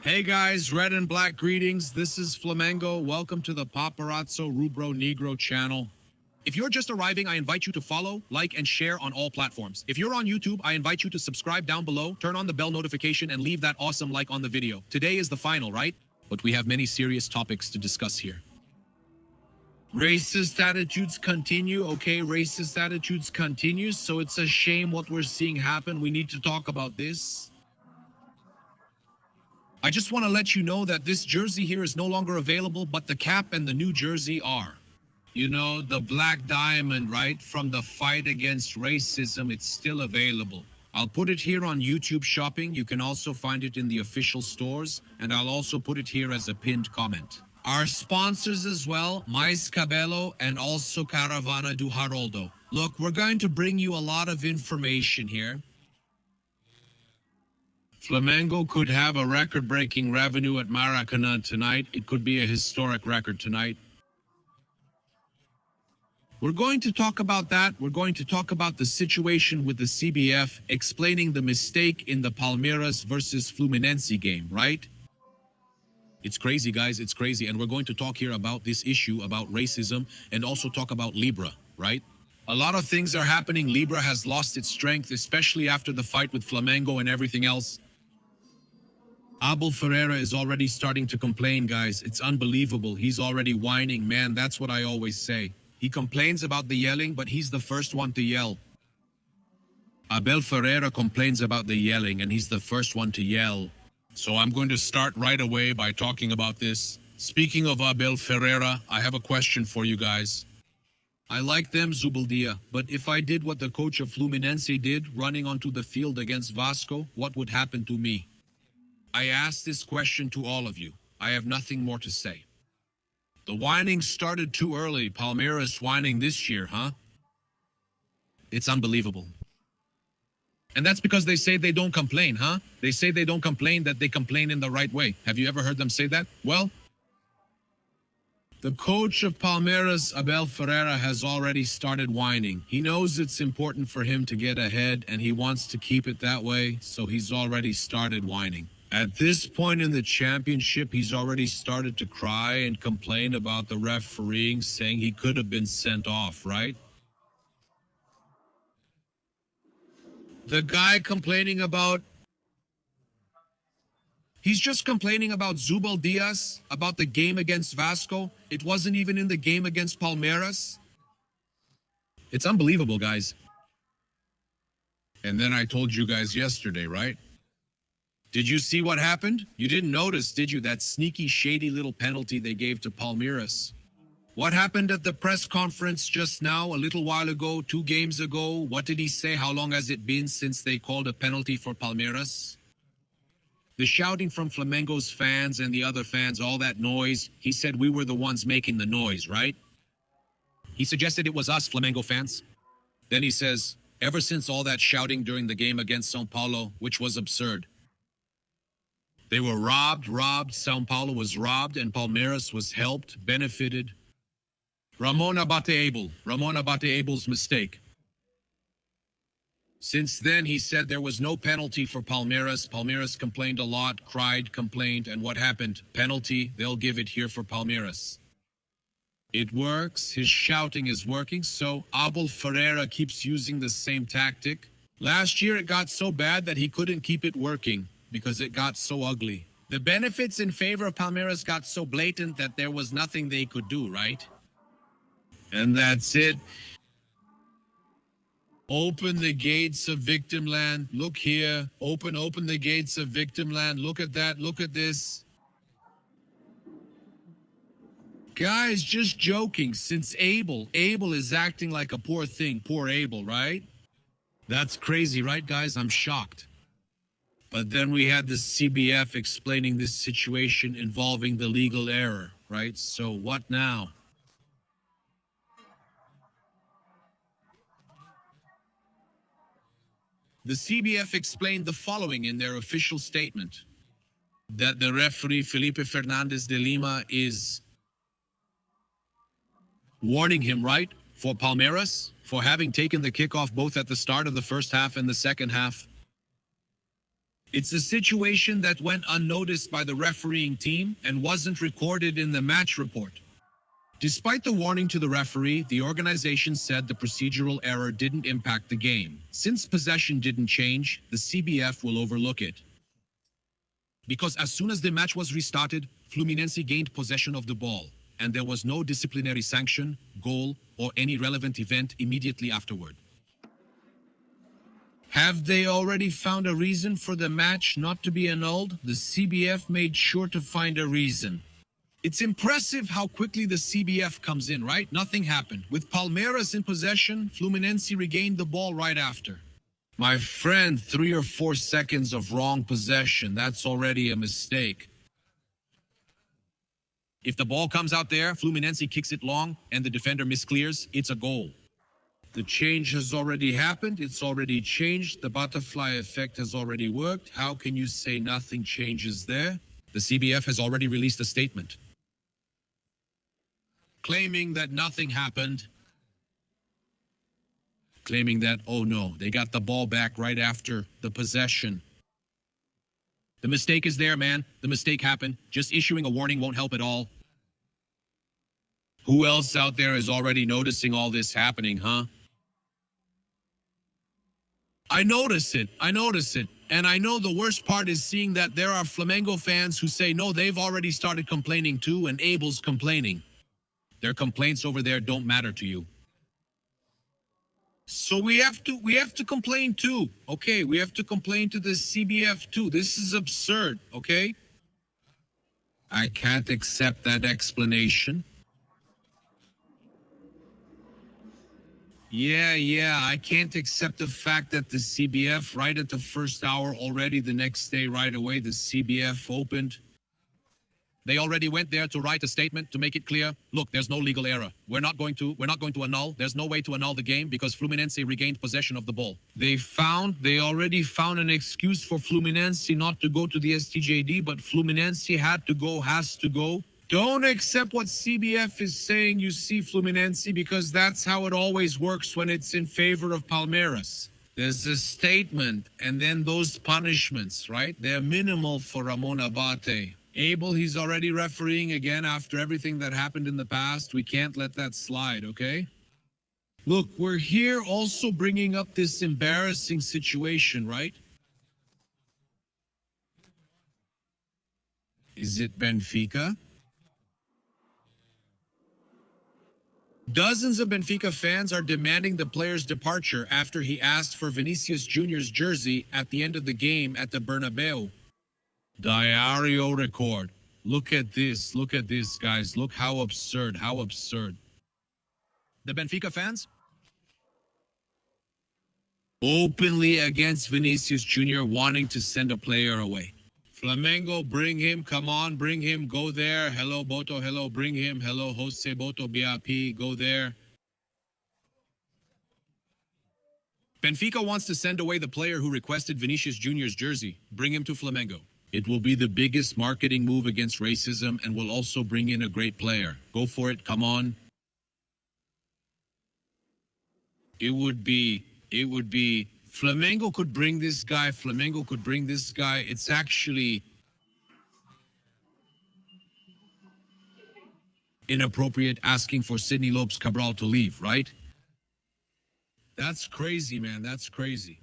Hey guys, red and black greetings. This is Flamengo. Welcome to the Paparazzo Rubro Negro channel. If you're just arriving, I invite you to follow, like, and share on all platforms. If you're on YouTube, I invite you to subscribe down below, turn on the bell notification, and leave that awesome like on the video. Today is the final, right? But we have many serious topics to discuss here. Racist attitudes continue. Okay, racist attitudes continue. So it's a shame what we're seeing happen. We need to talk about this. I just want to let you know that this jersey here is no longer available, but the cap and the new jersey are. You know, the black diamond, right? From the fight against racism, it's still available. I'll put it here on YouTube Shopping. You can also find it in the official stores, and I'll also put it here as a pinned comment. Our sponsors as well, Mais Cabello and also Caravana do Haroldo. Look, we're going to bring you a lot of information here. Flamengo could have a record-breaking revenue at Maracanã tonight. It could be a historic record tonight. We're going to talk about that. We're going to talk about the situation with the CBF, explaining the mistake in the Palmeiras versus Fluminense game, right? It's crazy, guys. It's crazy. And we're going to talk here about this issue about racism and also talk about Libra, right? A lot of things are happening. Libra has lost its strength, especially after the fight with Flamengo and everything else. Abel Ferreira is already starting to complain, guys. It's unbelievable. He's already whining. Man, that's what I always say. He complains about the yelling, but he's the first one to yell. Abel Ferreira complains about the yelling, and he's the first one to yell. So I'm going to start right away by talking about this. Speaking of Abel Ferreira, I have a question for you guys. I like them, Zubeldia, but if I did what the coach of Fluminense did, running onto the field against Vasco, what would happen to me? I ask this question to all of you. I have nothing more to say. The whining started too early. Palmeiras whining this year, huh? It's unbelievable. And that's because they say they don't complain, huh? They say they don't complain, that they complain in the right way. Have you ever heard them say that? Well, the coach of Palmeiras, Abel Ferreira, has already started whining. He knows it's important for him to get ahead, and he wants to keep it that way, so he's already started whining. At this point in the championship, he's already started to cry and complain about the refereeing, saying he could have been sent off, right? The guy complaining about... He's just complaining about Zubel Diaz, about the game against Vasco. It wasn't even in the game against Palmeiras. It's unbelievable, guys. And then I told you guys yesterday, right? Did you see what happened? You didn't notice, did you? That sneaky, shady little penalty they gave to Palmeiras. What happened at the press conference just now, a little while ago, 2 games ago? What did he say? How long has it been since they called a penalty for Palmeiras? The shouting from Flamengo's fans and the other fans, all that noise, he said we were the ones making the noise, right? He suggested it was us, Flamengo fans. Then he says, ever since all that shouting during the game against São Paulo, which was absurd. They were robbed. São Paulo was robbed, and Palmeiras was helped, benefited. Ramon Abate-Abel's mistake. Since then, he said there was no penalty for Palmeiras. Palmeiras complained a lot, cried, complained, and what happened? Penalty, they'll give it here for Palmeiras. It works, his shouting is working, so Abel Ferreira keeps using the same tactic. Last year, it got so bad that he couldn't keep it working, because it got so ugly. The benefits in favor of Palmeiras got so blatant that there was nothing they could do, right? And that's it. Open the gates of victim land. Look here. Open the gates of victim land. Look at that. Look at this. Guys, just joking. Since Abel is acting like a poor thing. Poor Abel, right? That's crazy, right, guys? I'm shocked. But then we had the CBF explaining this situation involving the legal error, right? So what now? The CBF explained the following in their official statement. That the referee Felipe Fernandes de Lima is warning him, right? For Palmeiras, for having taken the kickoff both at the start of the first half and the second half. It's a situation that went unnoticed by the refereeing team and wasn't recorded in the match report. Despite the warning to the referee, the organization said the procedural error didn't impact the game. Since possession didn't change, the CBF will overlook it. Because as soon as the match was restarted, Fluminense gained possession of the ball, and there was no disciplinary sanction, goal, or any relevant event immediately afterward. Have they already found a reason for the match not to be annulled? The CBF made sure to find a reason. It's impressive how quickly the CBF comes in, right? Nothing happened. With Palmeiras in possession, Fluminense regained the ball right after. My friend, 3 or 4 seconds of wrong possession, that's already a mistake. If the ball comes out there, Fluminense kicks it long, and the defender misclears, it's a goal. The change has already happened, it's already changed, the butterfly effect has already worked. How can you say nothing changes there? The CBF has already released a statement claiming that nothing happened, claiming that, oh no, they got the ball back right after the possession. The mistake is there, man. The mistake happened. Just issuing a warning won't help at all. Who else out there is already noticing all this happening, huh? I notice it. And I know the worst part is seeing that there are Flamengo fans who say, no, they've already started complaining too, and Abel's complaining. Their complaints over there don't matter to you. So we have to complain too. Okay, we have to complain to the CBF too. This is absurd, okay? I can't accept that explanation. Yeah, I can't accept the fact that the CBF, right at the first hour, already the next day, right away, the CBF opened. They already went there to write a statement to make it clear. Look, there's no legal error. We're not going to annul. There's no way to annul the game because Fluminense regained possession of the ball. They already found an excuse for Fluminense not to go to the STJD, but Fluminense has to go. Don't accept what CBF is saying, you see, Fluminense, because that's how it always works when it's in favor of Palmeiras. There's a statement, and then those punishments, right? They're minimal for Ramon Abate. Abel, he's already refereeing again after everything that happened in the past. We can't let that slide, okay? Look, we're here also bringing up this embarrassing situation, right? Is it Benfica? Dozens of Benfica fans are demanding the player's departure after he asked for Vinicius Jr.'s jersey at the end of the game at the Bernabeu. Diario record. Look at this, guys. Look how absurd, The Benfica fans? Openly against Vinicius Jr. wanting to send a player away. Flamengo, bring him, come on, bring him, go there. Hello, Boto, hello, bring him. Hello, Jose Boto, BIP, go there. Benfica wants to send away the player who requested Vinicius Jr.'s jersey. Bring him to Flamengo. It will be the biggest marketing move against racism and will also bring in a great player. Go for it, come on. It would be, Flamengo could bring this guy, It's actually inappropriate asking for Sidney Lopes Cabral to leave, right? That's crazy, man, that's crazy.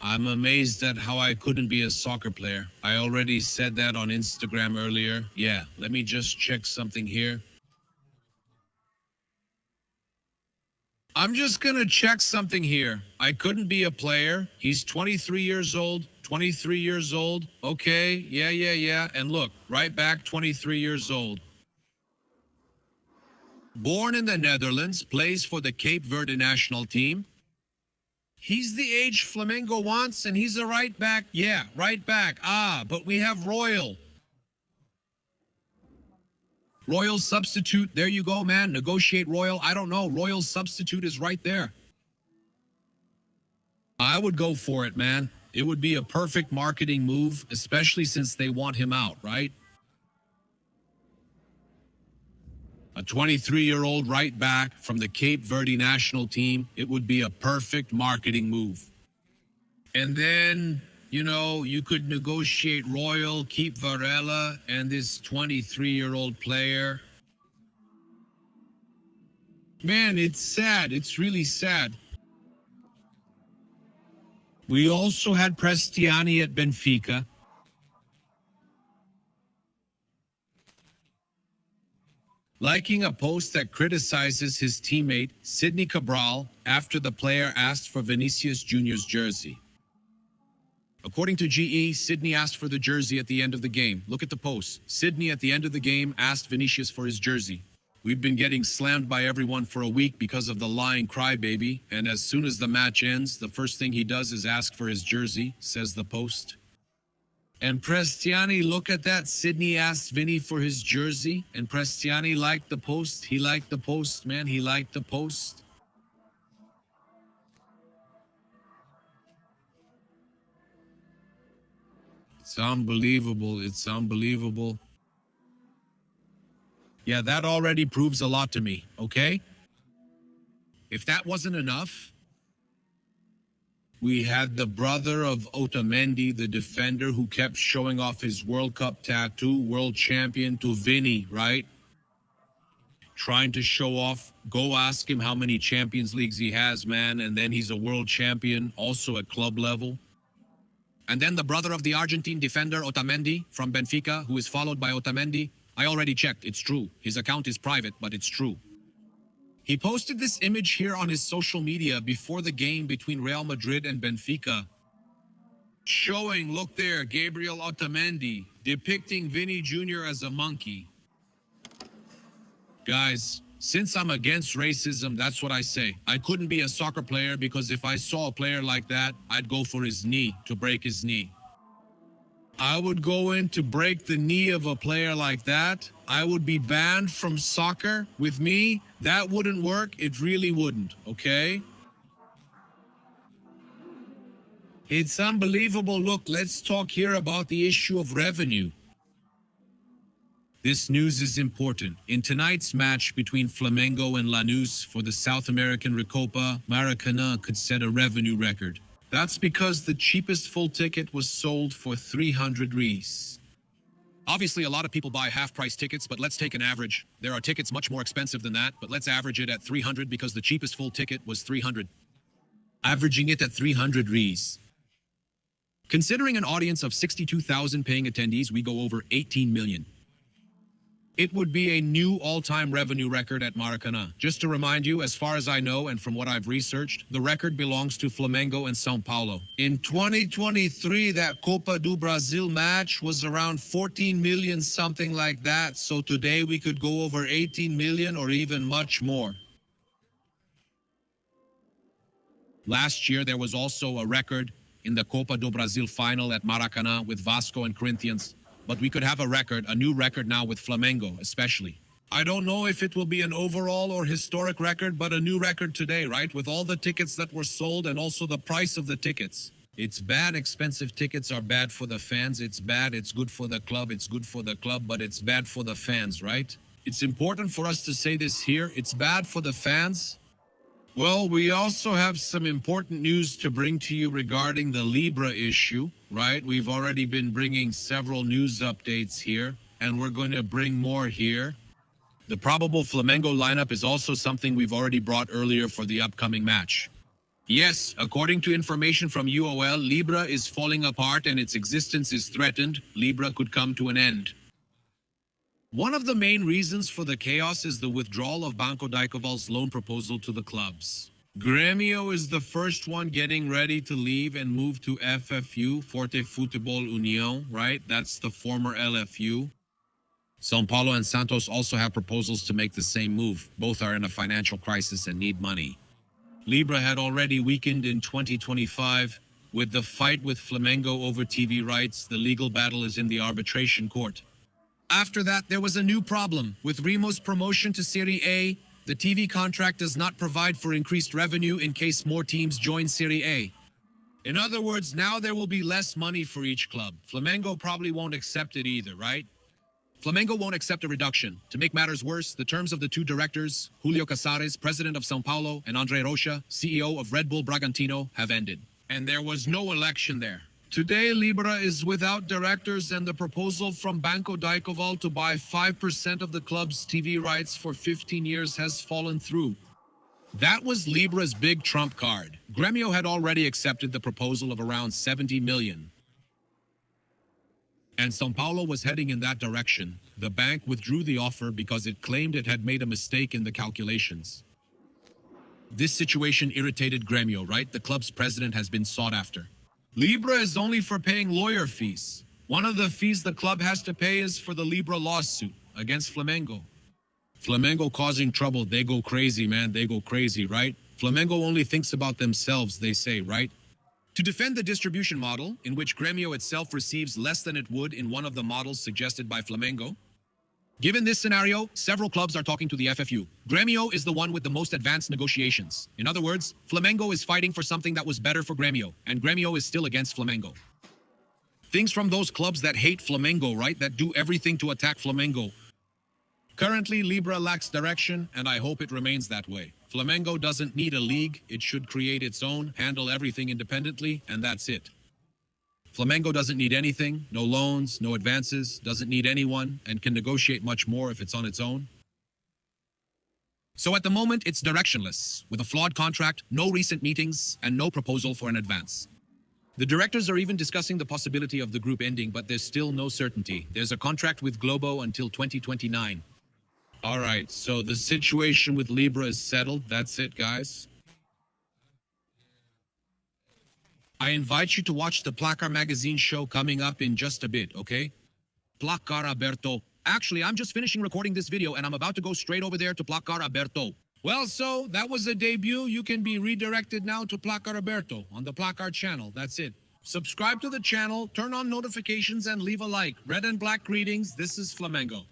I'm amazed at how I couldn't be a soccer player. I already said that on Instagram earlier. Yeah, let me just check something here. I'm just gonna check something here. I couldn't be a player. He's 23 years old. Okay, yeah. And look, right back, 23 years old. Born in the Netherlands, plays for the Cape Verde national team. He's the age Flamengo wants, and he's a right back. Yeah, right back. But we have Royal. Royal substitute. There you go, man. Negotiate Royal. I don't know. Royal substitute is right there. I would go for it, man. It would be a perfect marketing move, especially since they want him out, right? A 23-year-old right back from the Cape Verde national team, it would be a perfect marketing move. And then You know, you could negotiate Royal, keep Varela, and this 23-year-old player. Man, it's sad. It's really sad. We also had Prestiani at Benfica. Liking a post that criticizes his teammate, Sidney Cabral, after the player asked for Vinicius Jr.'s jersey. According to GE, Sidney asked for the jersey at the end of the game. Look at the post. Sidney at the end of the game asked Vinicius for his jersey. We've been getting slammed by everyone for a week because of the lying crybaby, and as soon as the match ends, the first thing he does is ask for his jersey, says the post. And Prestiani, look at that. Sidney asked Vinny for his jersey, and Prestiani liked the post. He liked the post, man. He liked the post. It's unbelievable. It's unbelievable. Yeah, that already proves a lot to me, okay? If that wasn't enough, we had the brother of Otamendi, the defender, who kept showing off his World Cup tattoo, world champion, to Vinny, right? Trying to show off. Go ask him how many Champions Leagues he has, man. And then he's a world champion, also at club level. And then the brother of the Argentine defender, Otamendi, from Benfica, who is followed by Otamendi. I already checked. It's true. His account is private, but it's true. He posted this image here on his social media before the game between Real Madrid and Benfica, showing, look there, Gabriel Otamendi, depicting Vinny Jr. as a monkey. Guys, since I'm against racism, that's what I say. I couldn't be a soccer player because if I saw a player like that, I'd go for his knee, to break his knee. I would go in to break the knee of a player like that. I would be banned from soccer. With me, that wouldn't work. It really wouldn't, okay? It's unbelievable. Look, let's talk here about the issue of revenue. This news is important. In tonight's match between Flamengo and Lanús for the South American Recopa, Maracanã could set a revenue record. That's because the cheapest full ticket was sold for 300 reais. Obviously, a lot of people buy half-price tickets, but let's take an average. There are tickets much more expensive than that, but let's average it at 300 because the cheapest full ticket was 300. Averaging it at 300 reais. Considering an audience of 62,000 paying attendees, we go over 18 million. It would be a new all-time revenue record at Maracanã. Just to remind you, as far as I know and from what I've researched, the record belongs to Flamengo and São Paulo. In 2023, that Copa do Brasil match was around 14 million, something like that. So today we could go over 18 million or even much more. Last year, there was also a record in the Copa do Brasil final at Maracanã with Vasco and Corinthians. But we could have a record, a new record now with Flamengo, especially. I don't know if it will be an overall or historic record, but a new record today, right? With all the tickets that were sold and also the price of the tickets. It's bad. Expensive tickets are bad for the fans. It's bad. It's good for the club. It's good for the club, but it's bad for the fans, right? It's important for us to say this here. It's bad for the fans. Well, we also have some important news to bring to you regarding the Libra issue, right? We've already been bringing several news updates here, and we're going to bring more here. The probable Flamengo lineup is also something we've already brought earlier for the upcoming match. Yes, according to information from UOL, Libra is falling apart and its existence is threatened. Libra could come to an end. One of the main reasons for the chaos is the withdrawal of Banco Daicoval's loan proposal to the clubs. Grêmio is the first one getting ready to leave and move to FFU, Forte Futebol União, right? That's the former LFU. São Paulo and Santos also have proposals to make the same move. Both are in a financial crisis and need money. Libra had already weakened in 2025. With the fight with Flamengo over TV rights, the legal battle is in the arbitration court. After that, there was a new problem. With Rimo's promotion to Serie A, the TV contract does not provide for increased revenue in case more teams join Serie A. In other words, now there will be less money for each club. Flamengo probably won't accept it either, right? Flamengo won't accept a reduction. To make matters worse, the terms of the two directors, Julio Casares, president of São Paulo, and André Rocha, CEO of Red Bull Bragantino, have ended. And there was no election there. Today, Libra is without directors, and the proposal from Banco Daicoval to buy 5% of the club's TV rights for 15 years has fallen through. That was Libra's big trump card. Gremio had already accepted the proposal of around 70 million. And São Paulo was heading in that direction. The bank withdrew the offer because it claimed it had made a mistake in the calculations. This situation irritated Gremio, right? The club's president has been sought after. Libra is only for paying lawyer fees. One of the fees the club has to pay is for the Libra lawsuit against Flamengo. Flamengo causing trouble, they go crazy, man, they go crazy, right? Flamengo only thinks about themselves, they say, right? To defend the distribution model, in which Gremio itself receives less than it would in one of the models suggested by Flamengo. Given this scenario, several clubs are talking to the FFU. Gremio is the one with the most advanced negotiations. In other words, Flamengo is fighting for something that was better for Gremio, and Gremio is still against Flamengo. Things from those clubs that hate Flamengo, right? That do everything to attack Flamengo. Currently, Libra lacks direction, and I hope it remains that way. Flamengo doesn't need a league. It should create its own, handle everything independently, and that's it. Flamengo doesn't need anything, no loans, no advances, doesn't need anyone, and can negotiate much more if it's on its own. So at the moment, it's directionless, with a flawed contract, no recent meetings, and no proposal for an advance. The directors are even discussing the possibility of the group ending, but there's still no certainty. There's a contract with Globo until 2029. All right, so the situation with Libra is settled. That's it, guys. I invite you to watch the Placar magazine show coming up in just a bit, okay? Placar Aberto. Actually, I'm just finishing recording this video and I'm about to go straight over there to Placar Aberto. Well, so that was a debut. You can be redirected now to Placar Aberto on the Placar channel. That's it. Subscribe to the channel, turn on notifications, and leave a like. Red and black greetings. This is Flamengo.